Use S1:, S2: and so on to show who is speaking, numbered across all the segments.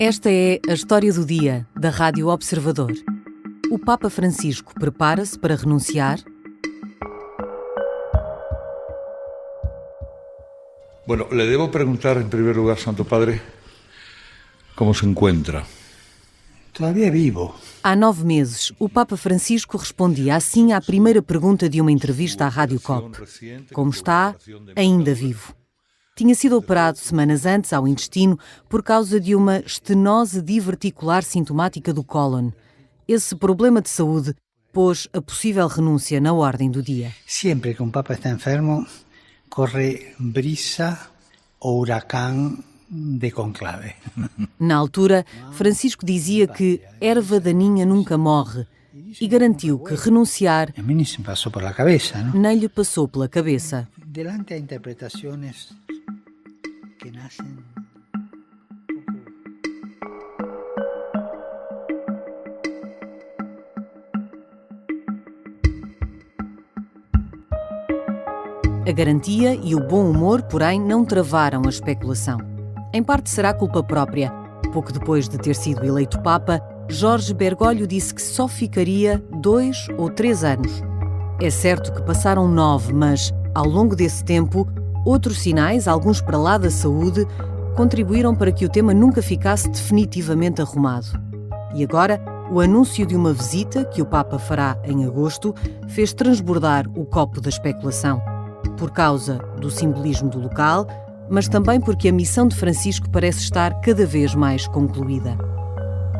S1: Esta é a história do dia da Rádio Observador. O Papa Francisco prepara-se para renunciar?
S2: Bueno, le debo preguntar en primer lugar, Santo Padre, ¿cómo se encuentra?
S3: Todavía vivo.
S1: Há 9 meses, o Papa Francisco respondia assim à primeira pergunta de uma entrevista à Rádio COP. Como está? Ainda vivo. Tinha sido operado semanas antes ao intestino por causa de uma estenose diverticular sintomática do cólon. Esse problema de saúde pôs a possível renúncia na ordem do dia.
S3: Sempre que um Papa está enfermo, corre brisa ou huracán de conclave.
S1: Na altura, Francisco dizia que erva daninha nunca morre e garantiu que renunciar
S3: A mim nem se passou pela cabeça, não?
S1: nem lhe passou pela cabeça.
S3: Delante a interpretações que nascem
S1: A garantia e o bom humor, porém, não travaram a especulação. Em parte será culpa própria. Pouco depois de ter sido eleito Papa, Jorge Bergoglio disse que só ficaria 2 ou 3 anos. É certo que passaram 9, mas, ao longo desse tempo, outros sinais, alguns para lá da saúde, contribuíram para que o tema nunca ficasse definitivamente arrumado. E agora, o anúncio de uma visita que o Papa fará em agosto fez transbordar o copo da especulação. Por causa do simbolismo do local, mas também porque a missão de Francisco parece estar cada vez mais concluída.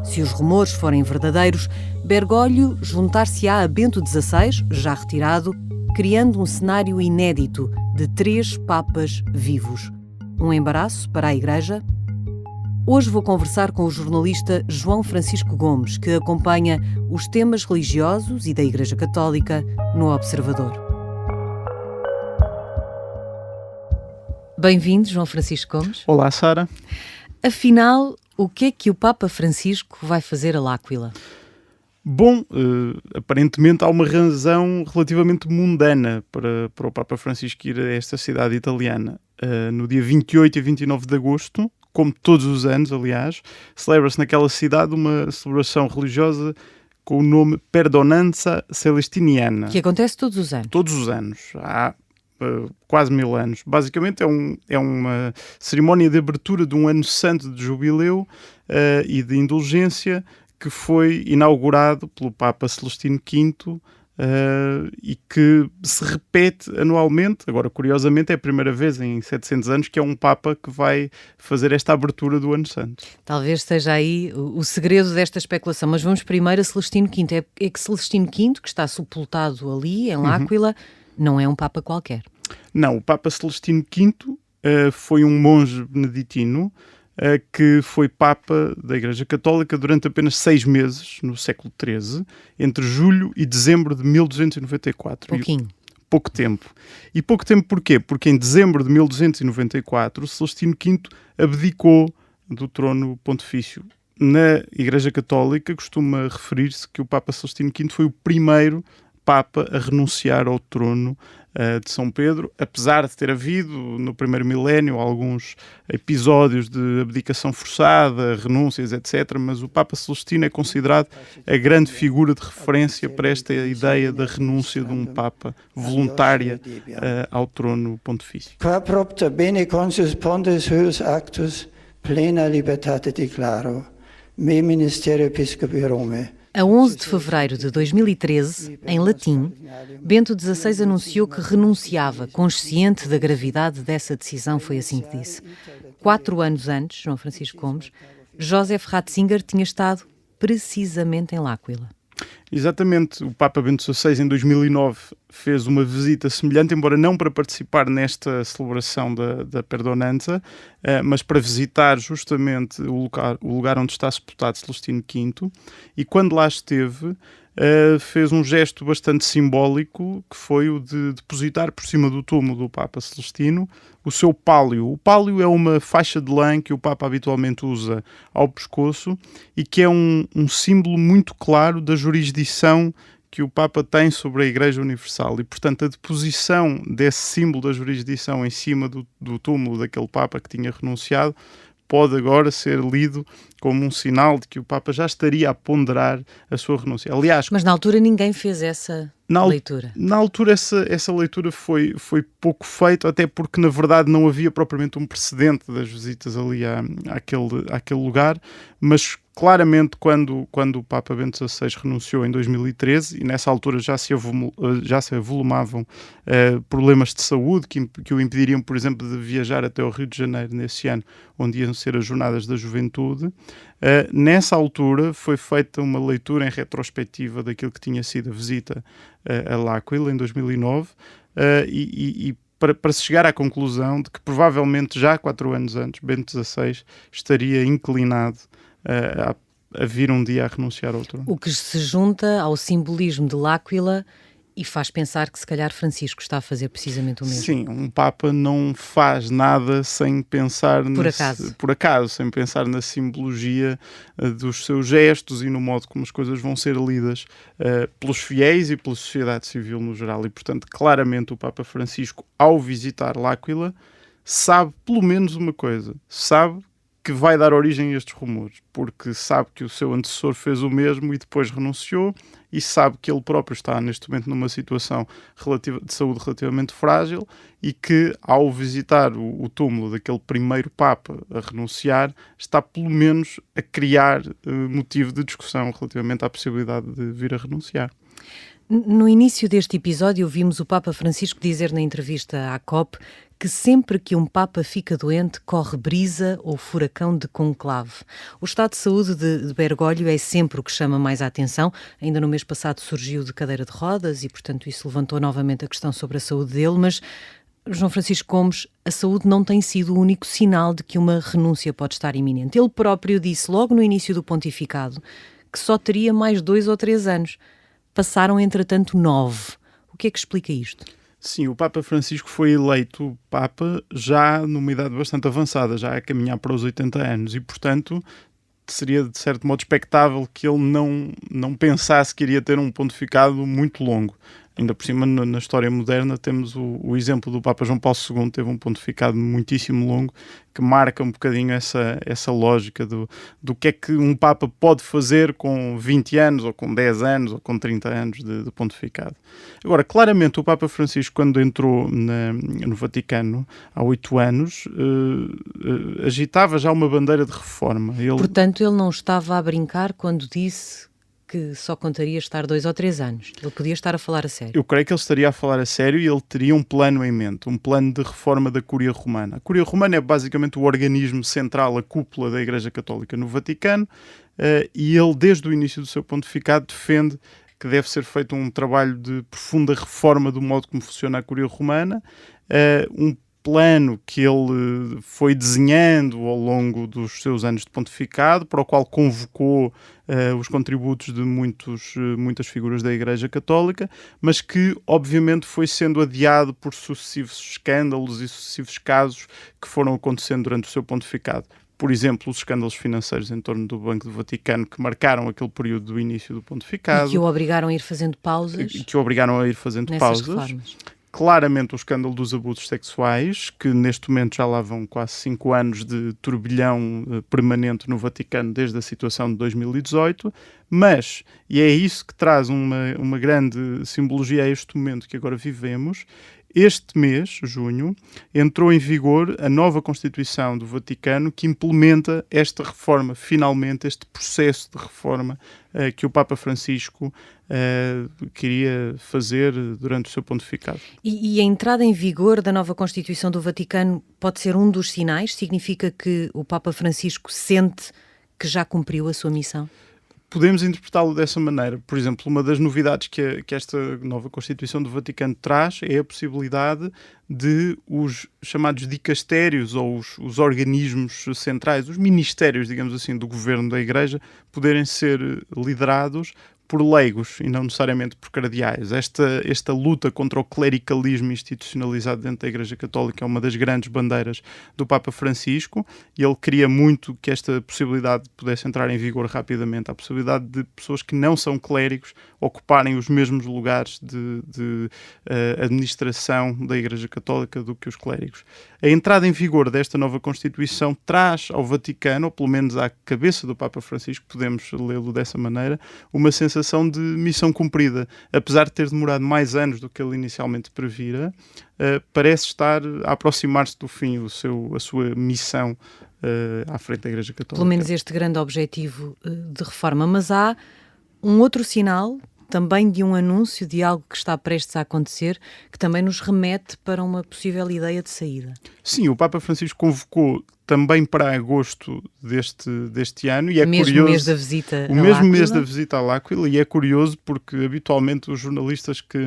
S1: Se os rumores forem verdadeiros, Bergoglio juntar-se-á a Bento XVI, já retirado, criando um cenário inédito de 3 papas vivos. Um embaraço para a Igreja? Hoje vou conversar com o jornalista João Francisco Gomes, que acompanha os temas religiosos e da Igreja Católica no Observador. Bem-vindo, João Francisco Gomes.
S4: Olá, Sara.
S1: Afinal, o que é que o Papa Francisco vai fazer a L'Aquila?
S4: Bom, aparentemente há uma razão relativamente mundana para o Papa Francisco ir a esta cidade italiana. No dia 28 e 29 de agosto, como todos os anos, aliás, celebra-se naquela cidade uma celebração religiosa com o nome Perdonanza Celestiniana.
S1: Que acontece todos os anos?
S4: Todos os anos. Há quase 1000 anos. Basicamente é uma cerimónia de abertura de um ano santo de jubileu e de indulgência que foi inaugurado pelo Papa Celestino V e que se repete anualmente. Agora, curiosamente, é a primeira vez em 700 anos que é um Papa que vai fazer esta abertura do ano santo.
S1: Talvez esteja aí o segredo desta especulação, mas vamos primeiro a Celestino V. É que Celestino V, que está sepultado ali, em L'Aquila, não é um Papa qualquer.
S4: Não, o Papa Celestino V foi um monge beneditino que foi Papa da Igreja Católica durante apenas 6 meses, no século XIII, entre julho e dezembro de 1294. Pouco tempo. E pouco tempo porquê? Porque em dezembro de 1294, Celestino V abdicou do trono pontifício. Na Igreja Católica costuma referir-se que o Papa Celestino V foi o primeiro Papa a renunciar ao trono de São Pedro, apesar de ter havido no primeiro milénio alguns episódios de abdicação forçada, renúncias, etc., mas o Papa Celestino é considerado a grande figura de referência para esta ideia da renúncia de um Papa voluntária ao trono pontifício.
S5: Qua propter bene consus pontes huius actus plena libertate declaro, me ministerio episcopi Rome.
S1: A 11 de fevereiro de 2013, em latim, Bento XVI anunciou que renunciava, consciente da gravidade dessa decisão, foi assim que disse. 4 anos antes, João Francisco Gomes, Joseph Ratzinger tinha estado precisamente em L'Aquila.
S4: Exatamente, o Papa Bento XVI em 2009 fez uma visita semelhante, embora não para participar nesta celebração da Perdonanza, mas para visitar justamente o lugar onde está sepultado Celestino V, e quando lá esteve fez um gesto bastante simbólico, que foi o de depositar por cima do túmulo do Papa Celestino o seu pálio. O pálio é uma faixa de lã que o Papa habitualmente usa ao pescoço e que é um símbolo muito claro da jurisdição que o Papa tem sobre a Igreja Universal. E, portanto, a deposição desse símbolo da jurisdição em cima do túmulo daquele Papa que tinha renunciado pode agora ser lido como um sinal de que o Papa já estaria a ponderar a sua renúncia. Aliás,
S1: Mas na altura ninguém fez essa leitura.
S4: Na altura essa leitura foi pouco feita, até porque na verdade não havia propriamente um precedente das visitas ali àquele lugar, mas claramente quando o Papa Bento XVI renunciou em 2013, e nessa altura já se avolumavam problemas de saúde que o impediriam, por exemplo, de viajar até o Rio de Janeiro nesse ano, onde iam ser as Jornadas da Juventude. Nessa altura foi feita uma leitura em retrospectiva daquilo que tinha sido a visita a L'Aquila em 2009 e para se chegar à conclusão de que provavelmente já 4 anos antes Bento XVI estaria inclinado a vir um dia a renunciar ao trono.
S1: O que se junta ao simbolismo de L'Aquila e faz pensar que se calhar Francisco está a fazer precisamente o mesmo.
S4: Sim, um Papa não faz nada sem pensar
S1: Por acaso.
S4: sem pensar na simbologia dos seus gestos e no modo como as coisas vão ser lidas pelos fiéis e pela sociedade civil no geral. E, portanto, claramente o Papa Francisco, ao visitar L'Aquila, sabe pelo menos uma coisa. Sabe que vai dar origem a estes rumores, porque sabe que o seu antecessor fez o mesmo e depois renunciou, e sabe que ele próprio está neste momento numa situação de saúde relativamente frágil e que ao visitar o túmulo daquele primeiro Papa a renunciar, está pelo menos a criar motivo de discussão relativamente à possibilidade de vir a renunciar.
S1: No início deste episódio vimos o Papa Francisco dizer na entrevista à COP que sempre que um Papa fica doente corre brisa ou furacão de conclave. O estado de saúde de Bergoglio é sempre o que chama mais a atenção. Ainda no mês passado surgiu de cadeira de rodas e, portanto, isso levantou novamente a questão sobre a saúde dele, mas João Francisco Gomes, a saúde não tem sido o único sinal de que uma renúncia pode estar iminente. Ele próprio disse logo no início do pontificado que só teria mais 2 ou 3 anos. Passaram, entretanto, 9. O que é que explica isto?
S4: Sim, o Papa Francisco foi eleito Papa já numa idade bastante avançada, já a caminhar para os 80 anos e, portanto, seria de certo modo expectável que ele não pensasse que iria ter um pontificado muito longo. Ainda por cima, na história moderna, temos o exemplo do Papa João Paulo II, teve um pontificado muitíssimo longo, que marca um bocadinho essa lógica do que é que um Papa pode fazer com 20 anos, ou com 10 anos, ou com 30 anos de pontificado. Agora, claramente, o Papa Francisco, quando entrou no Vaticano, há 8 anos, agitava já uma bandeira de reforma.
S1: Portanto, ele não estava a brincar quando disse que só contaria estar 2 ou 3 anos. Ele podia estar a falar a sério.
S4: Eu creio que ele estaria a falar a sério e ele teria um plano em mente, um plano de reforma da Cúria Romana. A Cúria Romana é basicamente o organismo central, a cúpula da Igreja Católica no Vaticano, e ele, desde o início do seu pontificado, defende que deve ser feito um trabalho de profunda reforma do modo como funciona a Cúria Romana, um plano que ele foi desenhando ao longo dos seus anos de pontificado, para o qual convocou os contributos de muitas figuras da Igreja Católica, mas que obviamente foi sendo adiado por sucessivos escândalos e sucessivos casos que foram acontecendo durante o seu pontificado. Por exemplo, os escândalos financeiros em torno do Banco do Vaticano, que marcaram aquele período do início do pontificado.
S1: E que o obrigaram a ir fazendo pausas.
S4: Reformas. Claramente o escândalo dos abusos sexuais, que neste momento já lá vão quase 5 anos de turbilhão permanente no Vaticano desde a situação de 2018, mas, e é isso que traz uma grande simbologia a este momento que agora vivemos, este mês, junho, entrou em vigor a nova Constituição do Vaticano que implementa esta reforma, finalmente, este processo de reforma que o Papa Francisco queria fazer durante o seu pontificado.
S1: E a entrada em vigor da nova Constituição do Vaticano pode ser um dos sinais? Significa que o Papa Francisco sente que já cumpriu a sua missão?
S4: Podemos interpretá-lo dessa maneira. Por exemplo, uma das novidades que esta nova Constituição do Vaticano traz é a possibilidade de os chamados dicastérios ou os organismos centrais, os ministérios, digamos assim, do governo da Igreja, poderem ser liderados por leigos e não necessariamente por cardeais. Esta luta contra o clericalismo institucionalizado dentro da Igreja Católica é uma das grandes bandeiras do Papa Francisco, e ele queria muito que esta possibilidade pudesse entrar em vigor rapidamente, a possibilidade de pessoas que não são clérigos ocuparem os mesmos lugares de administração da Igreja Católica do que os clérigos. A entrada em vigor desta nova Constituição traz ao Vaticano, ou pelo menos à cabeça do Papa Francisco, podemos lê-lo dessa maneira, uma sensação de missão cumprida. Apesar de ter demorado mais anos do que ele inicialmente previra, parece estar a aproximar-se do fim, a sua missão à frente da Igreja Católica.
S1: Pelo menos este grande objetivo de reforma. Mas há um outro sinal, também de um anúncio de algo que está prestes a acontecer, que também nos remete para uma possível ideia de saída.
S4: Sim, o Papa Francisco convocou também para agosto deste ano, e é
S1: mesmo
S4: curioso...
S1: mês da visita
S4: o
S1: a
S4: mesmo
S1: L'Aquila.
S4: mês da visita à L'Aquila, e é curioso porque habitualmente os jornalistas que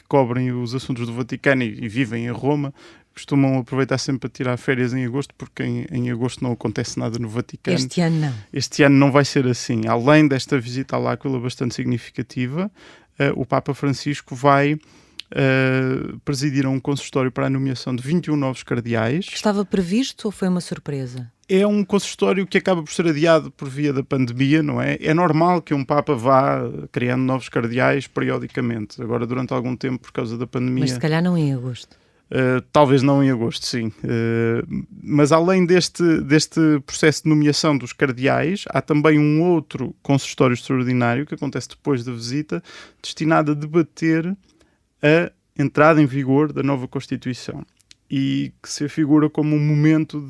S4: cobrem os assuntos do Vaticano e vivem em Roma costumam aproveitar sempre para tirar férias em agosto, porque em agosto não acontece nada no Vaticano.
S1: Este ano não.
S4: Este ano não vai ser assim. Além desta visita à L'Aquila bastante significativa, o Papa Francisco vai presidir um consistório para a nomeação de 21 novos cardeais.
S1: Estava previsto ou foi uma surpresa?
S4: É um consistório que acaba por ser adiado por via da pandemia, não é? É normal que um Papa vá criando novos cardeais periodicamente. Agora, durante algum tempo, por causa da pandemia...
S1: Mas se calhar não em agosto.
S4: Talvez não em agosto, sim. Mas além deste processo de nomeação dos cardeais, há também um outro consistório extraordinário que acontece depois da visita, destinado a debater a entrada em vigor da nova Constituição, e que se afigura como um momento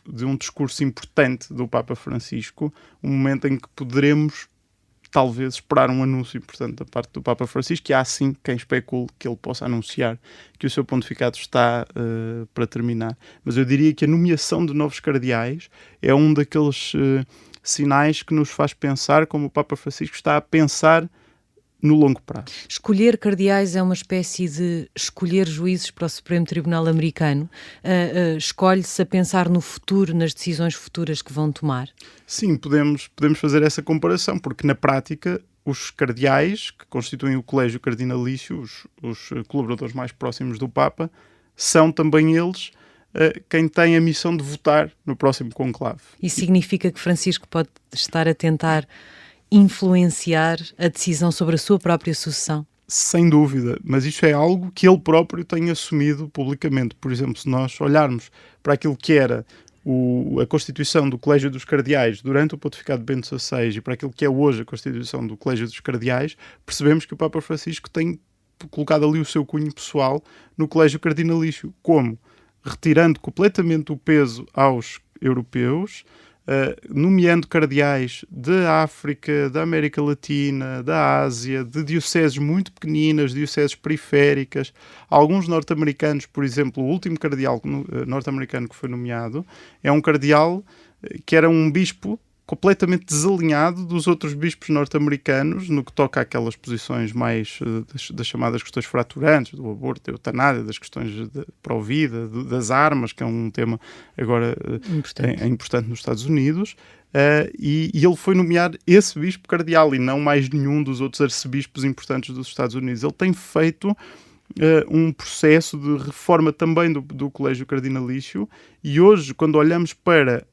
S4: de um discurso importante do Papa Francisco, um momento em que poderemos talvez esperar um anúncio importante da parte do Papa Francisco, e há assim quem especule que ele possa anunciar que o seu pontificado está para terminar. Mas eu diria que a nomeação de novos cardeais é um daqueles sinais que nos faz pensar como o Papa Francisco está a pensar no longo prazo.
S1: Escolher cardeais é uma espécie de escolher juízes para o Supremo Tribunal Americano. Escolhe-se a pensar no futuro, nas decisões futuras que vão tomar?
S4: Sim, podemos fazer essa comparação, porque na prática os cardeais, que constituem o colégio cardinalício, os colaboradores mais próximos do Papa, são também eles quem tem a missão de votar no próximo conclave.
S1: Isso significa que Francisco pode estar a tentar influenciar a decisão sobre a sua própria sucessão?
S4: Sem dúvida, mas isto é algo que ele próprio tem assumido publicamente. Por exemplo, se nós olharmos para aquilo que era a Constituição do Colégio dos Cardeais durante o pontificado de Bento XVI e para aquilo que é hoje a Constituição do Colégio dos Cardeais, percebemos que o Papa Francisco tem colocado ali o seu cunho pessoal no Colégio Cardinalício. Como? Retirando completamente o peso aos europeus, nomeando cardeais da África, da América Latina, da Ásia, de dioceses muito pequeninas, dioceses periféricas. Alguns norte-americanos, por exemplo, o último cardeal norte-americano que foi nomeado é um cardeal que era um bispo completamente desalinhado dos outros bispos norte-americanos no que toca àquelas posições mais das chamadas questões fraturantes, do aborto, da eutanásia, das questões pró-vida, das armas, que é um tema agora importante nos Estados Unidos, e ele foi nomear esse bispo cardeal e não mais nenhum dos outros arcebispos importantes dos Estados Unidos. Ele tem feito um processo de reforma também do Colégio Cardinalício, e hoje, quando olhamos para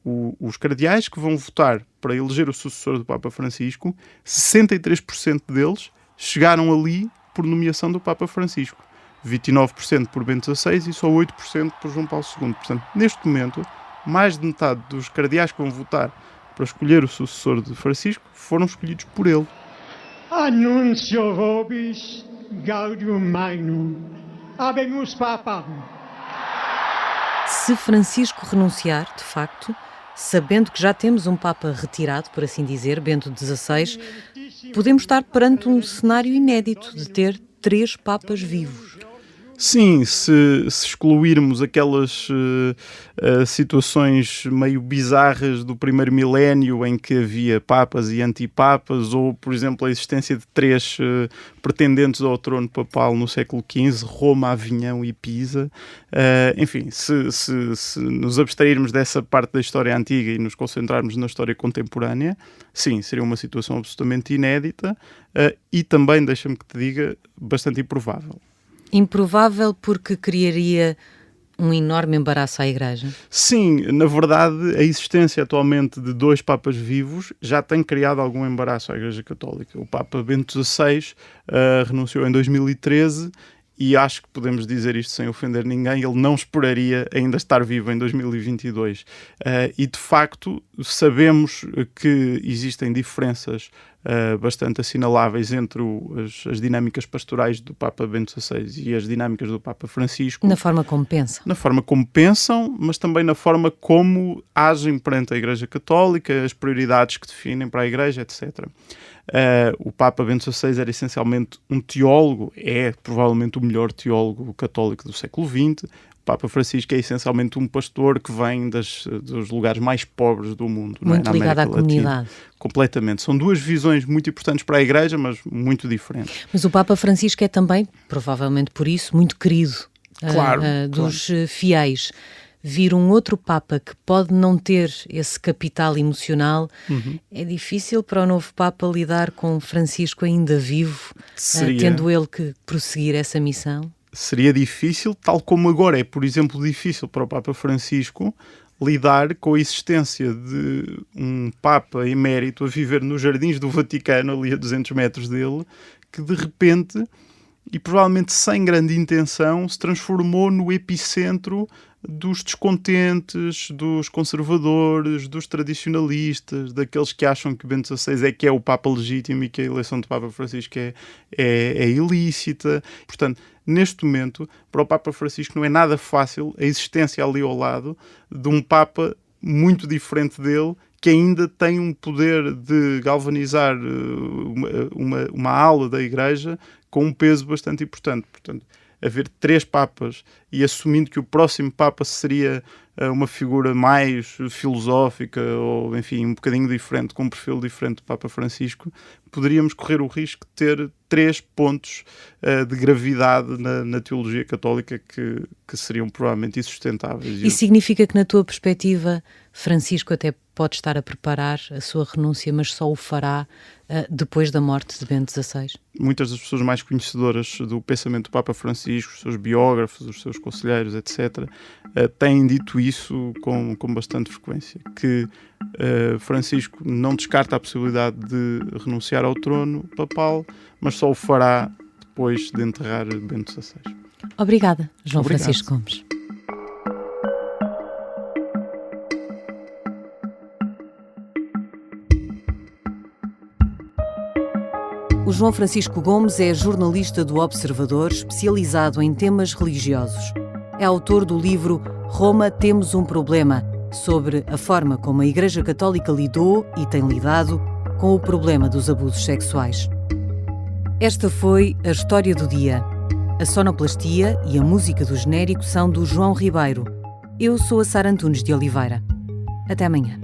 S4: os cardeais que vão votar para eleger o sucessor do Papa Francisco, 63% deles chegaram ali por nomeação do Papa Francisco, 29% por Bento XVI e só 8% por João Paulo II. Portanto, neste momento, mais de metade dos cardeais que vão votar para escolher o sucessor de Francisco foram escolhidos por ele.
S6: Annuncio vobis Gaudium Magnum, habemus Papam.
S1: Se Francisco renunciar, de facto, sabendo que já temos um Papa retirado, por assim dizer, Bento XVI, podemos estar perante um cenário inédito de ter 3 Papas vivos.
S4: Sim, se excluirmos aquelas situações meio bizarras do primeiro milénio em que havia papas e antipapas, ou, por exemplo, a existência de 3 pretendentes ao trono papal no século XV, Roma, Avignon e Pisa. Enfim, se nos abstrairmos dessa parte da história antiga e nos concentrarmos na história contemporânea, sim, seria uma situação absolutamente inédita e também, deixa-me que te diga, bastante improvável.
S1: Improvável porque criaria um enorme embaraço à Igreja? Sim,
S4: na verdade, a existência atualmente de 2 papas vivos já tem criado algum embaraço à Igreja Católica. O Papa Bento XVI renunciou em 2013 e acho que podemos dizer isto sem ofender ninguém, ele não esperaria ainda estar vivo em 2022. E, de facto, sabemos que existem diferenças bastante assinaláveis entre as dinâmicas pastorais do Papa Bento XVI e as dinâmicas do Papa Francisco.
S1: Na forma como pensam.
S4: Na forma como pensam, mas também na forma como agem perante a Igreja Católica, as prioridades que definem para a Igreja, etc. O Papa Bento XVI era essencialmente um teólogo, é provavelmente o melhor teólogo católico do século XX. O Papa Francisco é essencialmente um pastor que vem dos lugares mais pobres do mundo.
S1: Muito ligado à comunidade.
S4: Completamente. São 2 visões muito importantes para a Igreja, mas muito diferentes.
S1: Mas o Papa Francisco é também, provavelmente por isso, muito querido dos fiéis. Vir um outro Papa que pode não ter esse capital emocional, é difícil para o novo Papa lidar com Francisco ainda vivo, tendo ele que prosseguir essa missão?
S4: Seria difícil, tal como agora é, por exemplo, difícil para o Papa Francisco lidar com a existência de um Papa emérito a viver nos jardins do Vaticano, ali a 200 metros dele, que de repente, e provavelmente sem grande intenção, se transformou no epicentro dos descontentes, dos conservadores, dos tradicionalistas, daqueles que acham que Bento XVI é o Papa legítimo e que a eleição do Papa Francisco é ilícita. Portanto, neste momento, para o Papa Francisco não é nada fácil a existência ali ao lado de um Papa muito diferente dele, que ainda tem um poder de galvanizar uma ala da Igreja com um peso bastante importante. Portanto, haver 3 papas e assumindo que o próximo Papa seria uma figura mais filosófica ou, enfim, um bocadinho diferente, com um perfil diferente do Papa Francisco, poderíamos correr o risco de ter 3 pontos de gravidade na teologia católica que seriam provavelmente insustentáveis.
S1: E significa que, na tua perspectiva, Francisco até pode estar a preparar a sua renúncia, mas só o fará depois da morte de Bento XVI?
S4: Muitas das pessoas mais conhecedoras do pensamento do Papa Francisco, os seus biógrafos, os seus conselheiros, etc., têm dito isso com bastante frequência, que Francisco não descarta a possibilidade de renunciar ao trono papal, mas só o fará depois de enterrar Bento XVI.
S1: Obrigada, João Francisco Gomes. O João Francisco Gomes é jornalista do Observador, especializado em temas religiosos. É autor do livro Roma, Temos um Problema, sobre a forma como a Igreja Católica lidou e tem lidado com o problema dos abusos sexuais. Esta foi a História do Dia. A sonoplastia e a música do genérico são do João Ribeiro. Eu sou a Sara Antunes de Oliveira. Até amanhã.